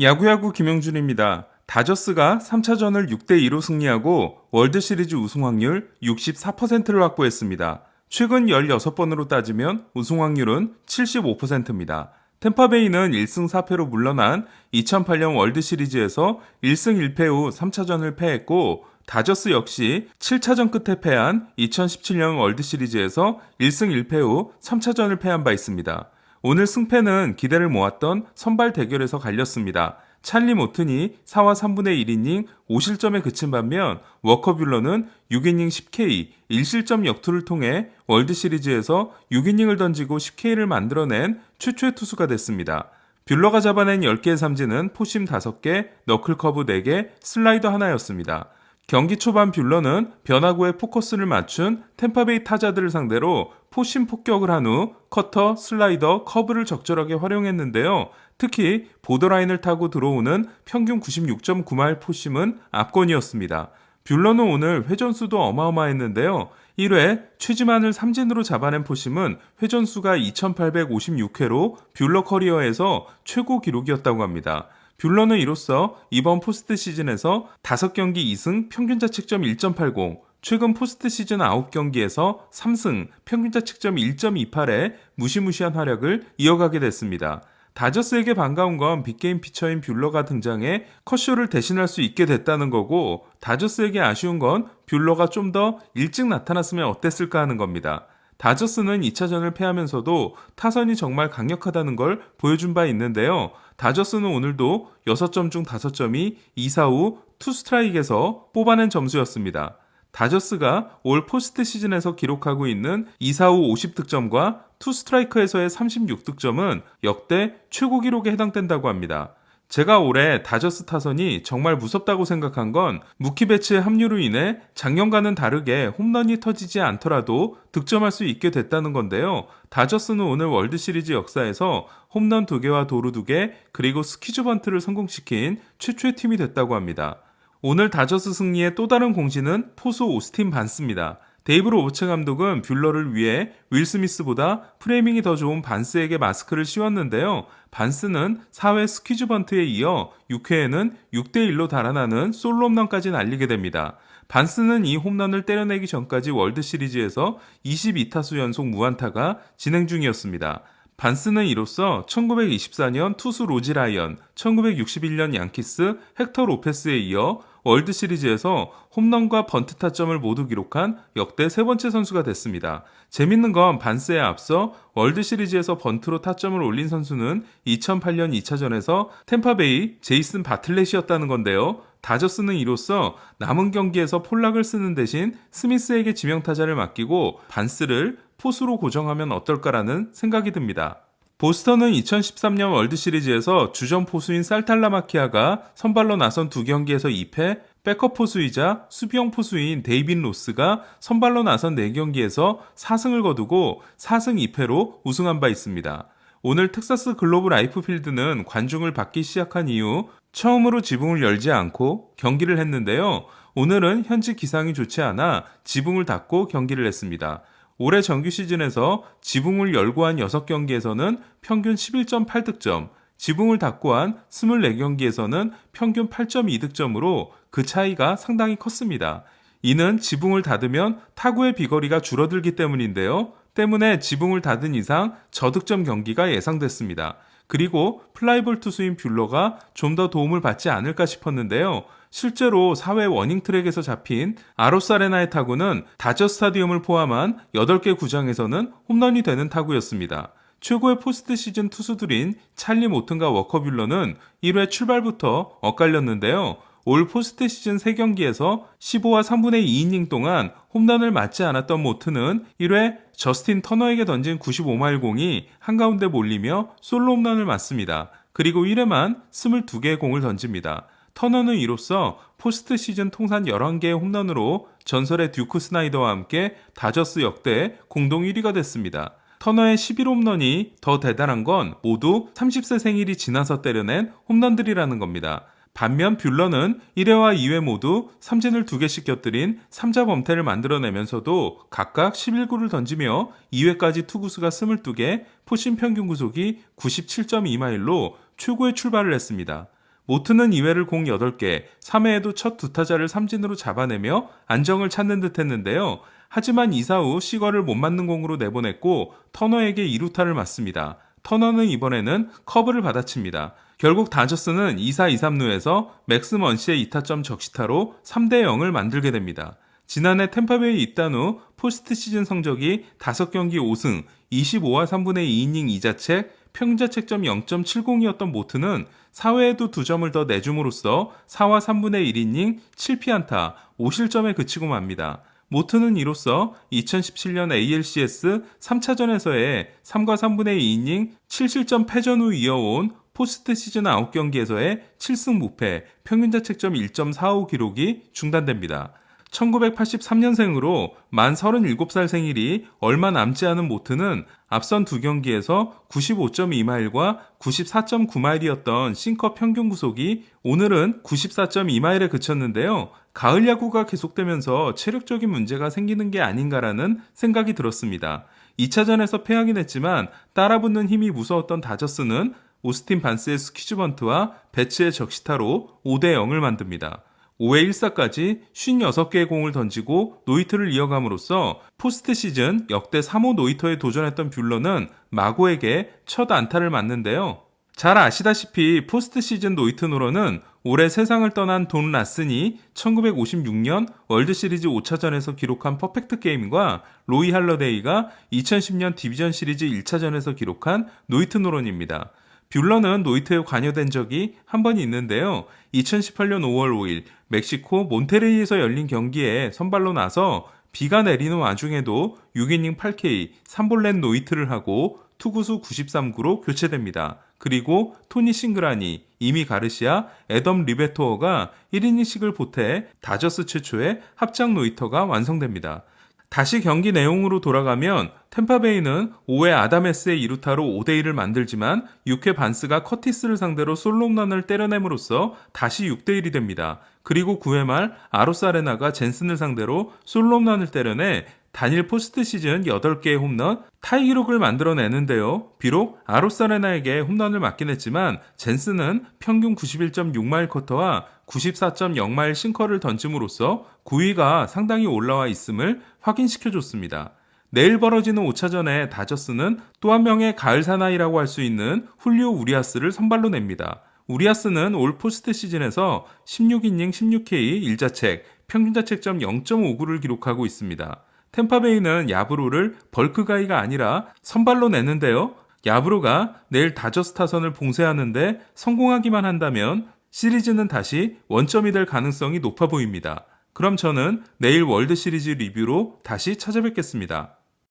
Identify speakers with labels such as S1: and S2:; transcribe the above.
S1: 야구야구 김영준입니다. 다저스가 3차전을 6대2로 승리하고 월드시리즈 우승 확률 64%를 확보했습니다. 최근 16번으로 따지면 우승 확률은 75%입니다. 템파베이는 1승 4패로 물러난 2008년 월드시리즈에서 1승 1패 후 3차전을 패했고, 다저스 역시 7차전 끝에 패한 2017년 월드시리즈에서 1승 1패 후 3차전을 패한 바 있습니다. 오늘 승패는 기대를 모았던 선발 대결에서 갈렸습니다. 찰리 모튼이 4와 3분의 1이닝 5실점에 그친 반면 워커 뷰러는 6이닝 10K, 1실점 역투를 통해 월드시리즈에서 6이닝을 던지고 10K를 만들어낸 최초의 투수가 됐습니다. 뷰러가 잡아낸 10개의 삼진은 포심 5개, 너클커브 4개, 슬라이더 하나였습니다. 경기 초반 뷰러는 변화구에 포커스를 맞춘 템파베이 타자들을 상대로 포심 폭격을 한 후 커터, 슬라이더, 커브를 적절하게 활용했는데요. 특히 보더라인을 타고 들어오는 평균 96.9마일 포심은 압권이었습니다. 뷰러는 오늘 회전수도 어마어마했는데요. 1회 최지만을 삼진으로 잡아낸 포심은 회전수가 2856회로 뷰러 커리어에서 최고 기록이었다고 합니다. 뷰러는 이로써 이번 포스트 시즌에서 5경기 2승 평균자책점 1.80, 최근 포스트 시즌 9경기에서 3승 평균자책점 1.28에 무시무시한 활약을 이어가게 됐습니다. 다저스에게 반가운 건 빅게임 피처인 뷰러가 등장해 커쇼를 대신할 수 있게 됐다는 거고, 다저스에게 아쉬운 건 뷰러가 좀 더 일찍 나타났으면 어땠을까 하는 겁니다. 다저스는 2차전을 패하면서도 타선이 정말 강력하다는 걸 보여준 바 있는데요. 다저스는 오늘도 6점 중 5점이 2사 후 투스트라이크에서 뽑아낸 점수였습니다. 다저스가 올 포스트 시즌에서 기록하고 있는 2사 후 50득점과 투스트라이크에서의 36득점은 역대 최고 기록에 해당된다고 합니다. 제가 올해 다저스 타선이 정말 무섭다고 생각한 건 무키 배츠의 합류로 인해 작년과는 다르게 홈런이 터지지 않더라도 득점할 수 있게 됐다는 건데요. 다저스는 오늘 월드시리즈 역사에서 홈런 2개와 도루 2개, 그리고 스퀴즈 번트를 성공시킨 최초의 팀이 됐다고 합니다. 오늘 다저스 승리의 또 다른 공신은 포수 오스틴 반스입니다. 데이브 로버츠 감독은 뷰러를 위해 윌 스미스보다 프레이밍이 더 좋은 반스에게 마스크를 씌웠는데요. 반스는 4회 스퀴즈 번트에 이어 6회에는 6대1로 달아나는 솔로 홈런까지 날리게 됩니다. 반스는 이 홈런을 때려내기 전까지 월드시리즈에서 22타수 연속 무안타가 진행 중이었습니다. 반스는 이로써 1924년 투수 로지 라이언, 1961년 양키스 헥터 로페스에 이어 월드시리즈에서 홈런과 번트 타점을 모두 기록한 역대 세 번째 선수가 됐습니다. 재밌는 건 반스에 앞서 월드시리즈에서 번트로 타점을 올린 선수는 2008년 2차전에서 템파베이 제이슨 바틀렛이었다는 건데요. 다저스는 이로써 남은 경기에서 폴락을 쓰는 대신 스미스에게 지명타자를 맡기고 반스를 포수로 고정하면 어떨까라는 생각이 듭니다. 보스턴은 2013년 월드시리즈에서 주전 포수인 살탈라마키아가 선발로 나선 2경기에서 2패, 백업 포수이자 수비형 포수인 데이빈 로스가 선발로 나선 4경기에서 4승을 거두고 4승 2패로 우승한 바 있습니다. 오늘 텍사스 글로브 라이프 필드는 관중을 받기 시작한 이후 처음으로 지붕을 열지 않고 경기를 했는데요. 오늘은 현지 기상이 좋지 않아 지붕을 닫고 경기를 했습니다. 올해 정규 시즌에서 지붕을 열고 한 6경기에서는 평균 11.8득점, 지붕을 닫고 한 24경기에서는 평균 8.2득점으로 그 차이가 상당히 컸습니다. 이는 지붕을 닫으면 타구의 비거리가 줄어들기 때문인데요. 때문에 지붕을 닫은 이상 저득점 경기가 예상됐습니다. 그리고 플라이볼 투수인 뷰러가 좀 더 도움을 받지 않을까 싶었는데요. 실제로 4회 워닝트랙에서 잡힌 아로스 아레나의 타구는 다저 스타디움을 포함한 8개 구장에서는 홈런이 되는 타구였습니다. 최고의 포스트 시즌 투수들인 찰리 모튼과 워커 뷰러는 1회 출발부터 엇갈렸는데요. 올 포스트 시즌 3경기에서 15와 3분의 2이닝 동안 홈런을 맞지 않았던 모튼은 1회 저스틴 터너에게 던진 95마일 공이 한가운데 몰리며 솔로 홈런을 맞습니다. 그리고 1회만 22개의 공을 던집니다. 터너는 이로써 포스트 시즌 통산 11개의 홈런으로 전설의 듀크 스나이더와 함께 다저스 역대 공동 1위가 됐습니다. 터너의 11홈런이 더 대단한 건 모두 30세 생일이 지나서 때려낸 홈런들이라는 겁니다. 반면 뷰러는 1회와 2회 모두 삼진을 2개씩 곁들인 3자 범퇴를 만들어내면서도 각각 11구를 던지며 2회까지 투구수가 22개, 포심 평균 구속이 97.2마일로 최고의 출발을 했습니다. 모트는 2회를 공 8개, 3회에도 첫 두 타자를 삼진으로 잡아내며 안정을 찾는 듯 했는데요. 하지만 2사 후 시거를 못 맞는 공으로 내보냈고 터너에게 2루타를 맞습니다. 터너는 이번에는 커브를 받아칩니다. 결국 다저스는 2사 2삼루에서 맥스 먼시의 2타점 적시타로 3대 0을 만들게 됩니다. 지난해 템파베이 입단 후 포스트 시즌 성적이 5경기 5승, 25와 3분의 2이닝 2자책, 평자책점 0.70이었던 모트는 4회에도 2점을 더 내줌으로써 4와 3분의 1이닝 7피안타, 5실점에 그치고 맙니다. 모트는 이로써 2017년 ALCS 3차전에서의 3과 3분의 2이닝 7실점 패전 후 이어온 포스트 시즌 9경기에서의 7승 무패, 평균자책점 1.45 기록이 중단됩니다. 1983년생으로 만 37살 생일이 얼마 남지 않은 모트는 앞선 두 경기에서 95.2마일과 94.9마일이었던 싱커 평균 구속이 오늘은 94.2마일에 그쳤는데요. 가을 야구가 계속되면서 체력적인 문제가 생기는 게 아닌가라는 생각이 들었습니다. 2차전에서 패하긴 했지만 따라붙는 힘이 무서웠던 다저스는 오스틴 반스의 스퀴즈 번트와 배츠의 적시타로 5대 0을 만듭니다. 5회 1사까지 56개의 공을 던지고 노히트를 이어감으로써 포스트 시즌 역대 3호 노히터에 도전했던 뷰러는 마고에게 첫 안타를 맞는데요. 잘 아시다시피 포스트 시즌 노히트 노런은 올해 세상을 떠난 돈 라슨이 1956년 월드시리즈 5차전에서 기록한 퍼펙트 게임과 로이 할러데이가 2010년 디비전 시리즈 1차전에서 기록한 노히트 노런입니다. 뷰러는 노히트에 관여된 적이 한 번 있는데요. 2018년 5월 5일 멕시코 몬테레이에서 열린 경기에 선발로 나서 비가 내리는 와중에도 6이닝 8K 3볼넷 노히트를 하고 투구수 93구로 교체됩니다. 그리고 토니 싱그라니, 이미 가르시아, 애덤 리베토어가 1이닝씩을 보태 다저스 최초의 합작 노히터가 완성됩니다. 다시 경기 내용으로 돌아가면 템파베이는 5회 아다메스의 2루타로 5대1을 만들지만 6회 반스가 커티스를 상대로 솔로홈런을 때려냄으로써 다시 6대1이 됩니다. 그리고 9회 말 아로사레나가 젠슨을 상대로 솔로홈런을 때려내 단일 포스트 시즌 8개의 홈런 타이 기록을 만들어내는데요. 비록 아로사레나에게 홈런을 맞긴 했지만 젠슨은 평균 91.6마일 쿼터와 94.0마일 싱커를 던짐으로써 9위가 상당히 올라와 있음을 확인시켜줬습니다. 내일 벌어지는 5차전에 다저스는 또 한 명의 가을 사나이라고 할 수 있는 훌리오 우리아스를 선발로 냅니다. 우리아스는 올 포스트 시즌에서 16이닝 16K 1자책, 평균자책점 0.59를 기록하고 있습니다. 템파베이는 야브로를 벌크가이가 아니라 선발로 내는데요. 야브로가 내일 다저스 타선을 봉쇄하는데 성공하기만 한다면 시리즈는 다시 원점이 될 가능성이 높아 보입니다. 그럼 저는 내일 월드 시리즈 리뷰로 다시 찾아뵙겠습니다.